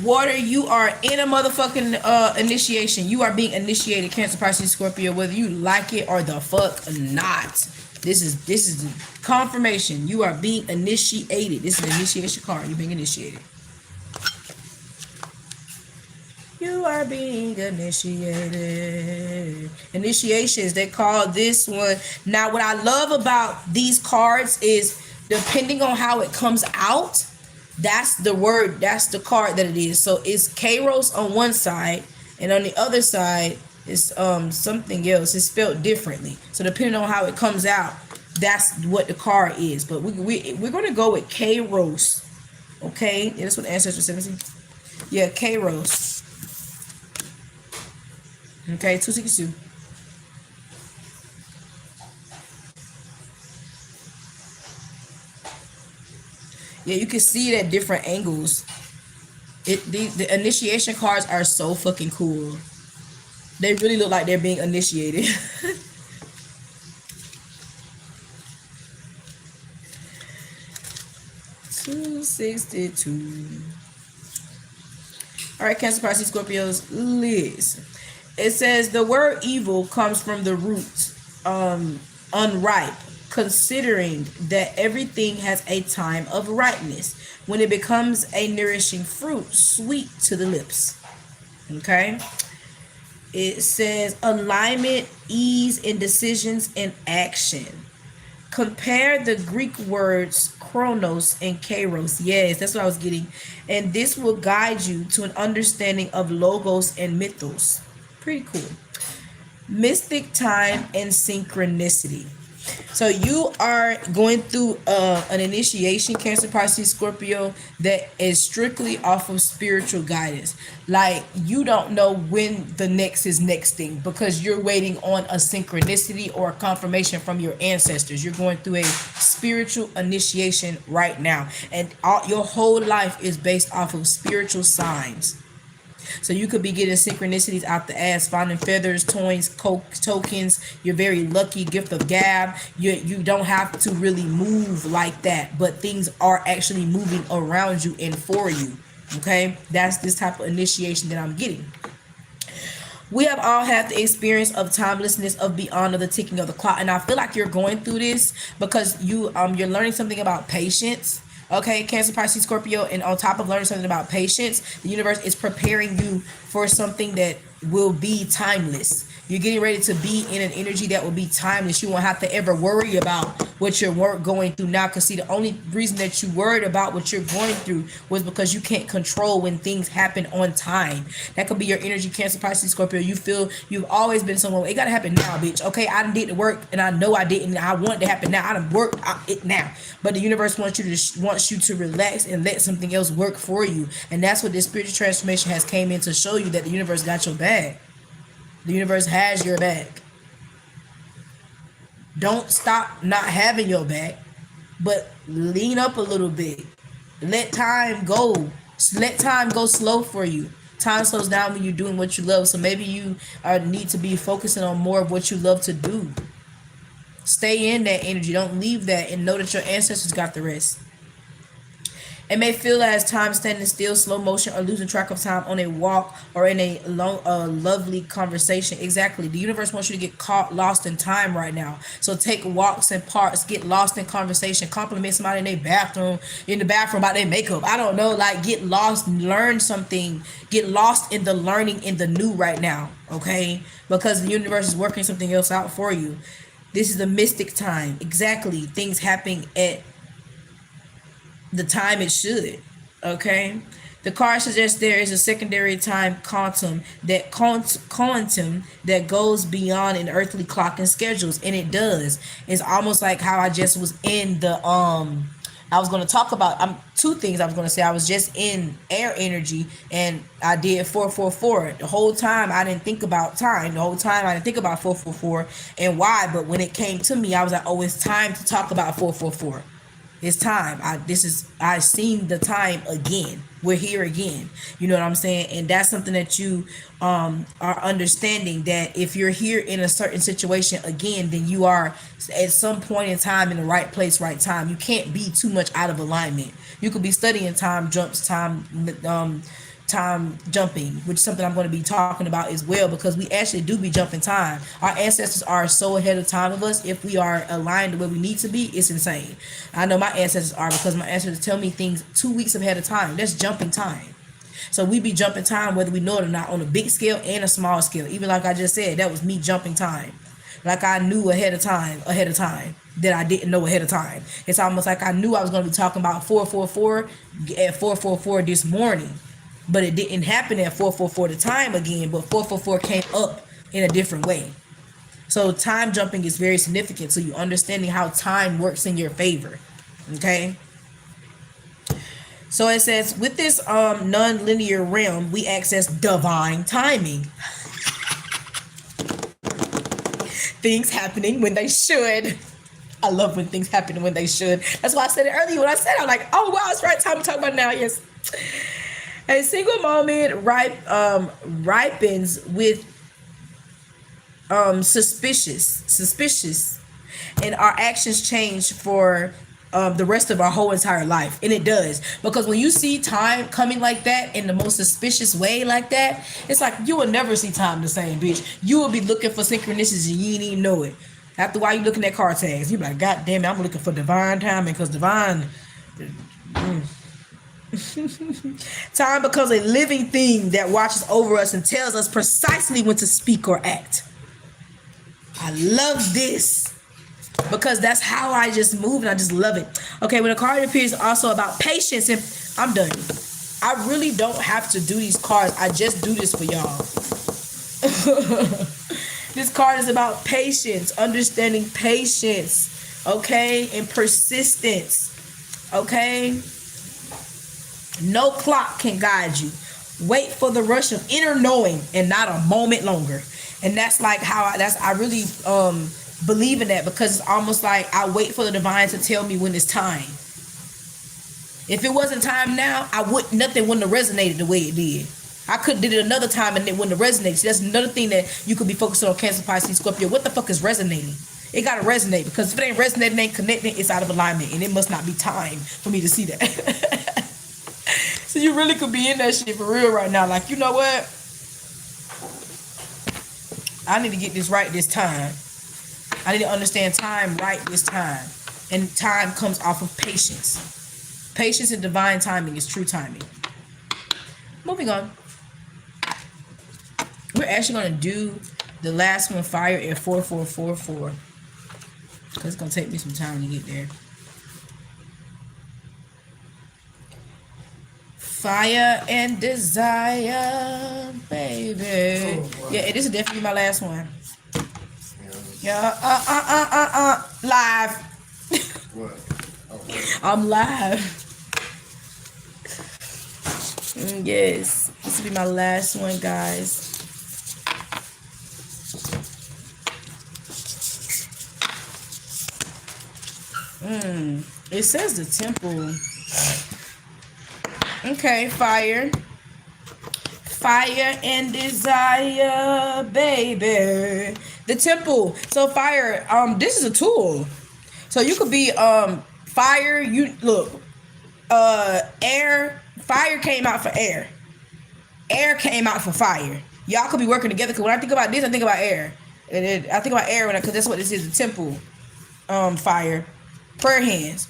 water. You are in a motherfucking initiation. You are being initiated, Cancer, Pisces, Scorpio, whether you like it or the fuck not. This is the confirmation. You are being initiated. This is an initiation card. You're being initiated. You are being initiated. Initiations, they call this one. Now, what I love about these cards is depending on how it comes out, that's the word, that's the card that it is. So it's Kairos on one side, and on the other side is something else. It's spelled differently. So depending on how it comes out, that's what the card is. But we're going to go with Kairos. Okay? Yeah, that's what the ancestor 17. Yeah, Kairos. Okay, 262. Yeah, you can see it at different angles. The initiation cards are so fucking cool. They really look like they're being initiated. $262. All right, Cancer, Pisces, Scorpios, listen. It says the word evil comes from the root unripe, considering that everything has a time of ripeness when it becomes a nourishing fruit, sweet to the lips. Okay. It says alignment, ease in decisions and action. Compare the Greek words chronos and kairos. Yes, that's what I was getting. And this will guide you to an understanding of logos and mythos. Pretty cool. Mystic time and synchronicity. So you are going through an initiation, Cancer, Pisces, Scorpio, that is strictly off of spiritual guidance. Like you don't know when the next is next thing because you're waiting on a synchronicity or a confirmation from your ancestors. You're going through a spiritual initiation right now. And your whole life is based off of spiritual signs. So you could be getting synchronicities out the ass, finding feathers, toys, tokens. You're very lucky, gift of gab. You don't have to really move like that, but things are actually moving around you and for you. Okay, that's this type of initiation that I'm getting. We have all had the experience of timelessness, of beyond of the ticking of the clock, and I feel like you're going through this because you're learning something about patience. Okay, Cancer, Pisces, Scorpio, and on top of learning something about patience, the universe is preparing you for something that will be timeless. You're getting ready to be in an energy that will be timeless. You won't have to ever worry about what you're going through now. Because see, the only reason that you worried about what you're going through was because you can't control when things happen on time. That could be your energy, Cancer, Pisces, Scorpio. You feel you've always been someone, well, it gotta happen now, bitch. Okay, I did the work and I know I didn't. I want it to happen now. I done worked it now. But the universe wants you to relax and let something else work for you. And that's what this spiritual transformation has came in to show you, that the universe got your back. The universe has your back. Don't stop not having your back, but lean up a little bit. Let time go. Let time go slow for you. Time slows down when you're doing what you love. So maybe you need to be focusing on more of what you love to do. Stay in that energy. Don't leave that, and know that your ancestors got the rest. It may feel as time standing still, slow motion, or losing track of time on a walk or in a lovely conversation. Exactly. The universe wants you to get caught lost in time right now. So take walks in parks, get lost in conversation, compliment somebody in the bathroom about their makeup. I don't know, like get lost, learn something, get lost in the learning in the new right now, okay? Because the universe is working something else out for you. This is the mystic time. Exactly. Things happening at the time it should. Okay, the card suggests there is a secondary time quantum that goes beyond an earthly clock and schedules, and it does. It's almost like how I just was in the I was going to talk about two things. I was going to say I was just in air energy, and I did 444. The whole time I didn't think about time. The whole time I didn't think about 444 and why. But when it came to me, I was like, oh, it's time to talk about 444. It's time. I seen the time again. We're here again. You know what I'm saying? And that's something that you are understanding, that if you're here in a certain situation again, then you are at some point in time in the right place, right time. You can't be too much out of alignment. You could be studying time jumping, which is something I'm going to be talking about as well, because we actually do be jumping time. Our ancestors are so ahead of time of us. If we are aligned to where we need to be, it's insane. I know my ancestors are, because my ancestors tell me things 2 weeks ahead of time. That's jumping time. So we be jumping time whether we know it or not, on a big scale and a small scale. Even like I just said, that was me jumping time. Like I knew ahead of time that I didn't know ahead of time. It's almost like I knew I was going to be talking about 444 at 444 this morning. But it didn't happen at 444 the time again, but 444 came up in a different way. So time jumping is very significant. So you understanding how time works in your favor. Okay. So it says, with this non-linear realm, we access divine timing. Things happening when they should. I love when things happen when they should. That's why I said it earlier. When I said it, I'm like, oh wow, it's right time to talk about it now. Yes. A single moment ripens with suspicious, and our actions change for the rest of our whole entire life. And it does, because when you see time coming like that in the most suspicious way like that, it's like you will never see time the same, bitch. You will be looking for synchronicities and you ain't even know it. After a while, you looking at card tags, you be like, God damn it, I'm looking for divine timing, because divine time becomes a living thing that watches over us and tells us precisely when to speak or act. I love this, because that's how I just move, and I just love it. Okay, when a card appears, also about patience, and I'm done. I really don't have to do these cards. I just do this for y'all. This card is about patience, understanding patience, okay, and persistence, okay. No clock can guide you. Wait for the rush of inner knowing and not a moment longer. And that's like how I really believe in that, because it's almost like I wait for the divine to tell me when it's time. If it wasn't time now, nothing wouldn't have resonated the way it did. I could have did it another time and it wouldn't have resonated. See, that's another thing that you could be focusing on, Cancer, Pisces, Scorpio. What the fuck is resonating? It got to resonate, because if it ain't resonating, it ain't connecting, it's out of alignment, and it must not be time for me to see that. So you really could be in that shit for real right now. Like, you know what? I need to get this right this time. I need to understand time right this time. And time comes off of patience. Patience and divine timing is true timing. Moving on. We're actually gonna do the last one, fire, at 4444. Cause it's gonna take me some time to get there. Fire and desire, baby. Oh, wow. Yeah, this is definitely my last one. Yeah, live. What? Okay. I'm live. Yes, this will be my last one, guys. It says the temple. Okay, fire. Fire and desire, baby. The temple. So fire, this is a tool. So you could be fire, you look, air, fire came out for air. Air came out for fire. Y'all could be working together, because when I think about this, I think about air. And I think about air because that's what this is, the temple. Fire. Prayer hands.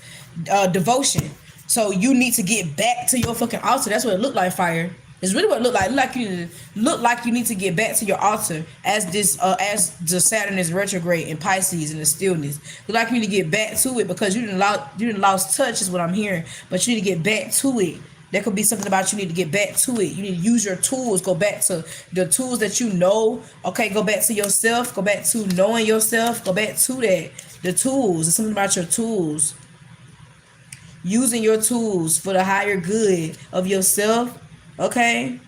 Devotion. So you need to get back to your fucking altar. That's what it looked like, fire. It's really what it looked like. It look like you need to get back to your altar as this as the Saturn is retrograde in Pisces in the stillness. Look like you need to get back to it because you didn't lost touch is what I'm hearing. But you need to get back to it. There could be something about you need to get back to it. You need to use your tools. Go back to the tools that you know. Okay, go back to yourself. Go back to knowing yourself. Go back to that. The tools. It's something about your tools. Using your tools for the higher good of yourself. Okay?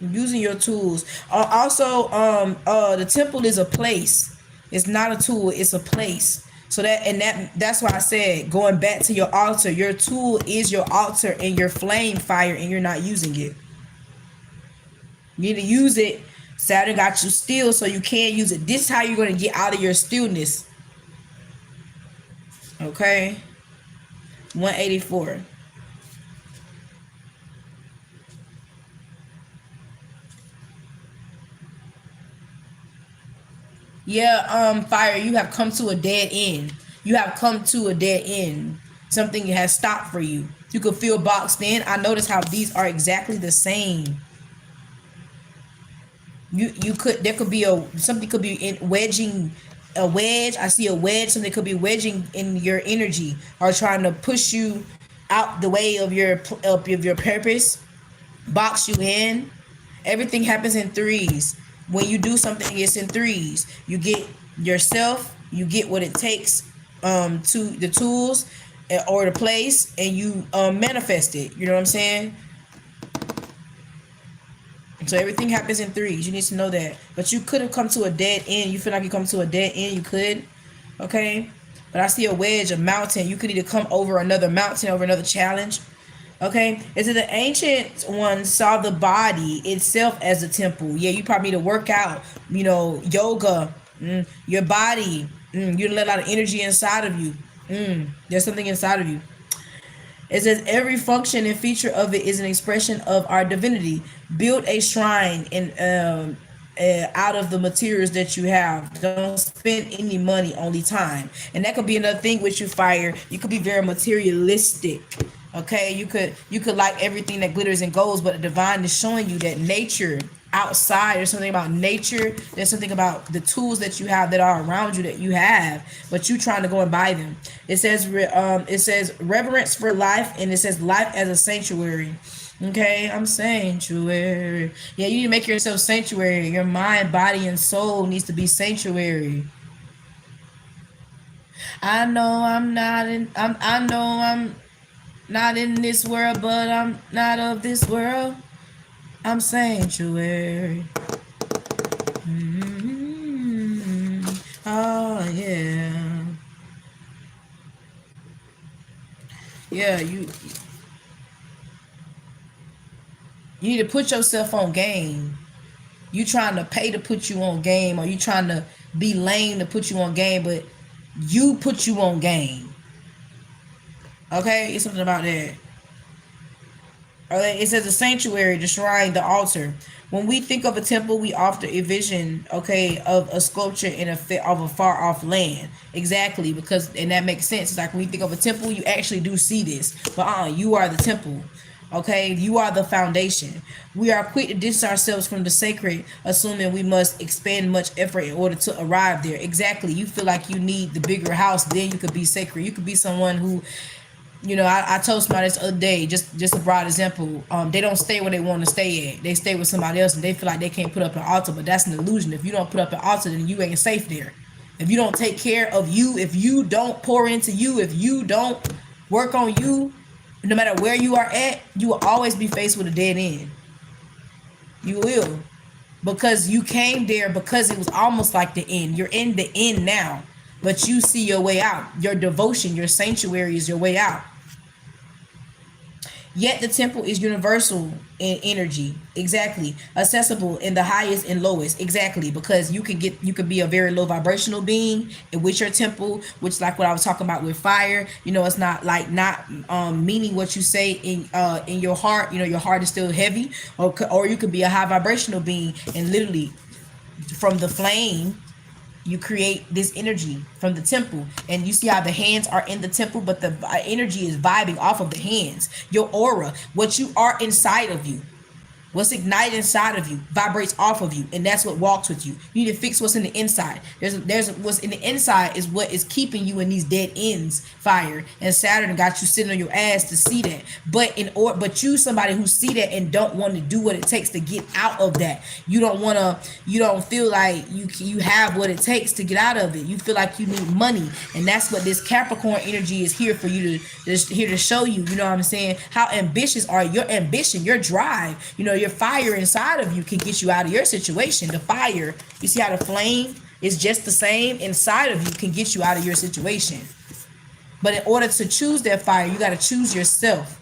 Using your tools. Also, the temple is a place. It's not a tool. It's a place. So that's why I said going back to your altar. Your tool is your altar and your flame fire, and you're not using it. You need to use it. Saturn got you still, so you can't use it. This is how you're going to get out of your stillness. Okay? 184. Yeah, fire, you have come to a dead end. You have come to a dead end. Something has stopped for you. You could feel boxed in. I notice how these are exactly the same. There could be something could be wedging a wedge. I see a wedge. Something could be wedging in your energy or trying to push you out the way of your purpose, box you in. Everything happens in threes. When you do something, it's in threes. You get yourself, you get what it takes to the tools or the place, and you manifest it. You know what I'm saying? So everything happens in threes. You need to know that. But you could have come to a dead end. You feel like you come to a dead end. You could. Okay? But I see a wedge, a mountain. You could either come over another mountain, over another challenge. Okay? It says the ancient one saw the body itself as a temple. Yeah, you probably need to work out. You know, yoga. Your body. You let a lot of energy inside of you. There's something inside of you. It says every function and feature of it is an expression of our divinity. Build a shrine out of the materials that you have. Don't spend any money, only time. And that could be another thing with you, fire. You could be very materialistic. Okay, you could like everything that glitters and gold, but the divine is showing you that nature outside, there's something about nature, there's something about the tools that you have that are around you that you have, but you trying to go and buy them. It says reverence for life, and it says life as a sanctuary. Okay, I'm sanctuary. Yeah, you need to make yourself sanctuary. Your mind, body, and soul needs to be sanctuary. I know I'm not in this world, but I'm not of this world. I'm sanctuary. Oh yeah. Yeah, you need to put yourself on game. You trying to pay to put you on game, or you trying to be lame to put you on game, but you put you on game. Okay, it's something about that. It says the sanctuary, the shrine, the altar. When we think of a temple, we often envision, okay, of a sculpture of a far off land. Exactly, and that makes sense. It's like when we think of a temple, you actually do see this. But you are the temple. Okay, you are the foundation. We are quick to distance ourselves from the sacred, assuming we must expend much effort in order to arrive there. Exactly. You feel like you need the bigger house, then you could be sacred. You could be someone who, I told somebody this other day, just a broad example. They don't stay where they want to stay at. They stay with somebody else, and they feel like they can't put up an altar, but that's an illusion. If you don't put up an altar, then you ain't safe there. If you don't take care of you, if you don't pour into you, if you don't work on you, no matter where you are at, you will always be faced with a dead end. You will. Because you came there because it was almost like the end. You're in the end now, but you see your way out. Your devotion, your sanctuary is your way out. Yet the temple is universal in energy. Exactly. Accessible in the highest and lowest. Exactly. Because you could be a very low vibrational being in which your temple, which like what I was talking about with fire, it's not like not meaning what you say in your heart. Your heart is still heavy, or you could be a high vibrational being and literally from the flame you create this energy from the temple, and you see how the hands are in the temple, but the energy is vibing off of the hands. Your aura, what you are inside of you, what's ignited inside of you vibrates off of you, and that's what walks with you. You need to fix what's in the inside. There's what's in the inside is what is keeping you in these dead ends. Fire and Saturn got you sitting on your ass to see that, but you somebody who see that and don't want to do what it takes to get out of that. You don't feel like you have what it takes to get out of it. You feel like you need money, and that's what this Capricorn energy is here for you here to show you. You know what I'm saying? How ambitious are your ambition, your drive, your fire inside of you can get you out of your situation. The fire, you see how the flame is just the same inside of you, can get you out of your situation. But in order to choose that fire, you got to choose yourself.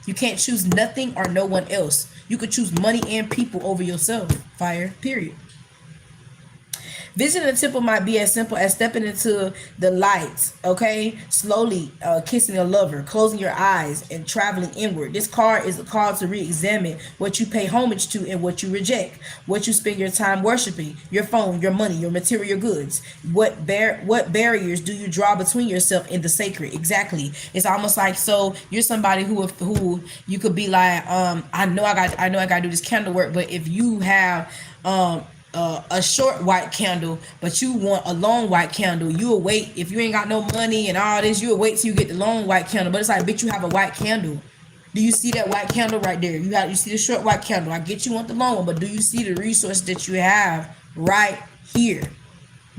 You can't choose nothing or no one else. You could choose money and people over yourself. Fire, period. Visiting a temple might be as simple as stepping into the light, okay? Slowly kissing a lover, closing your eyes, and traveling inward. This card is a call to re-examine what you pay homage to and what you reject, what you spend your time worshiping, your phone, your money, your material goods. What barriers do you draw between yourself and the sacred? Exactly. It's almost like, so you're somebody who you could be like, I know I got to do this candle work, but if you have a short white candle, but you want a long white candle, you will wait. If you ain't got no money and all this, you will wait till you get the long white candle. But it's like, bitch, you have a white candle. Do you see that white candle right there? You see the short white candle. I get you want the long one, but do you see the resource that you have right here?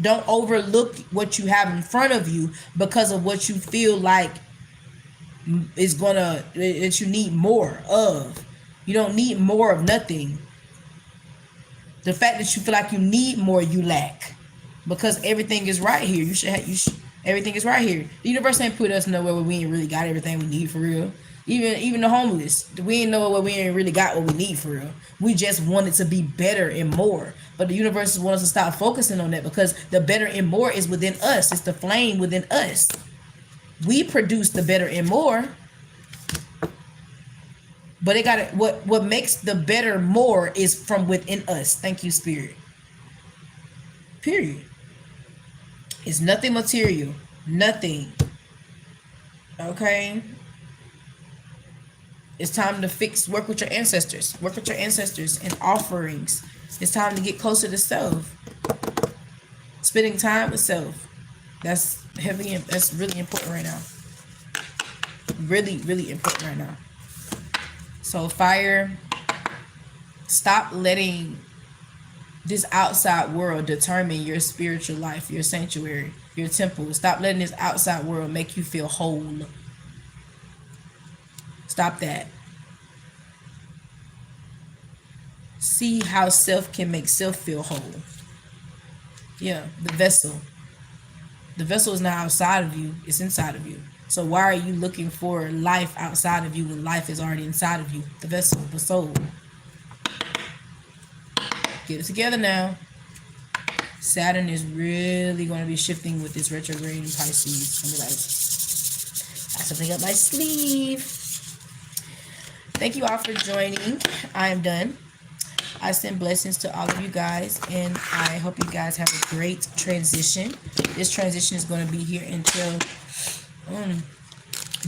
Don't overlook what you have in front of you because of what you feel like is that you need more of. You don't need more of nothing. The fact that you feel like you need more, you lack, because everything is right here. Everything is right here. The universe ain't put us nowhere where we ain't really got everything we need for real. Even the homeless, we ain't know where we ain't really got what we need for real. We just want it to be better and more. But the universe wants us to stop focusing on that, because the better and more is within us. It's the flame within us. We produce the better and more. But what makes the better more is from within us. Thank you, Spirit. Period. It's nothing material. Nothing. Okay? It's time to work with your ancestors. Work with your ancestors and offerings. It's time to get closer to self. Spending time with self. That's really important right now. Really, really important right now. So fire, stop letting this outside world determine your spiritual life, your sanctuary, your temple. Stop letting this outside world make you feel whole. Stop that. See how self can make self feel whole. Yeah, the vessel. The vessel is not outside of you, it's inside of you. So why are you looking for life outside of you when life is already inside of you? The vessel, the soul. Get it together now. Saturn is really going to be shifting with this retrograde in Pisces. I'm like, got something up my sleeve. Thank you all for joining. I am done. I send blessings to all of you guys, and I hope you guys have a great transition. This transition is going to be here until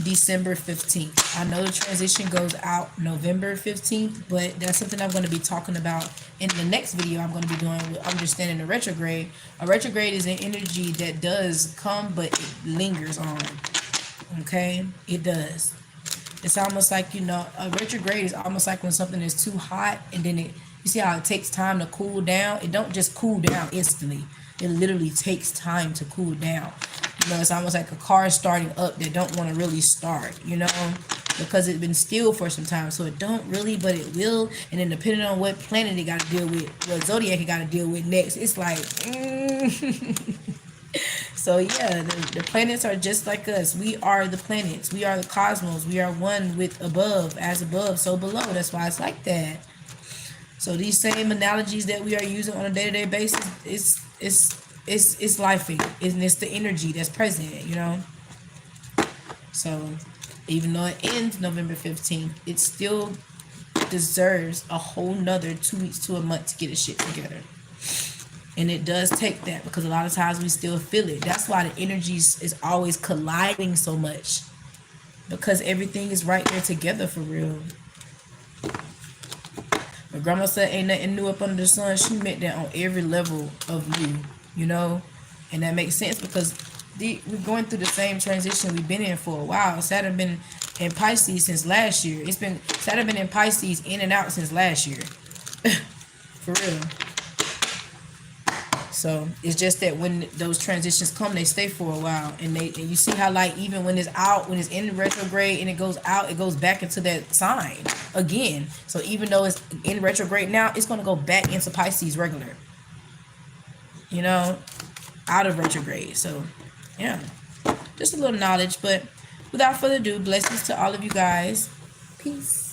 December 15th. I know the transition goes out November 15th, but that's something I'm going to be talking about in the next video I'm going to be doing with understanding the retrograde. A retrograde is an energy that does come, but it lingers on. Okay? It does. It's almost like, you know, a retrograde is almost like when something is too hot and then it, you see how it takes time to cool down? It don't just cool down instantly. It literally takes time to cool down. You know, it's almost like a car starting up that don't want to really start, you know, because it's been still for some time. So it don't really, but it will. And then depending on what planet it got to deal with, what zodiac it got to deal with next, it's like, So yeah, the planets are just like us. We are the planets. We are the cosmos. We are one with above, as above, so below. That's why it's like that. So these same analogies that we are using on a day-to-day basis, it's lifing. It's the energy that's present, you know. So even though it ends November 15th, it still deserves a whole nother 2 weeks to a month to get its shit together. And it does take that because a lot of times we still feel it. That's why the energies is always colliding so much, because everything is right there together for real. My grandma said ain't nothing new up under the sun. She meant that on every level of you, you know. And that makes sense because we're going through the same transition we've been in for a while. Saturn been in Pisces since last year. Saturn been in Pisces in and out since last year. For real. So it's just that when those transitions come, they stay for a while, and you see how, like, even when it's out, when it's in retrograde and it goes out, it goes back into that sign again. So even though it's in retrograde now, it's going to go back into Pisces regular, you know, out of retrograde. So yeah, just a little knowledge. But without further ado, blessings to all of you guys. Peace.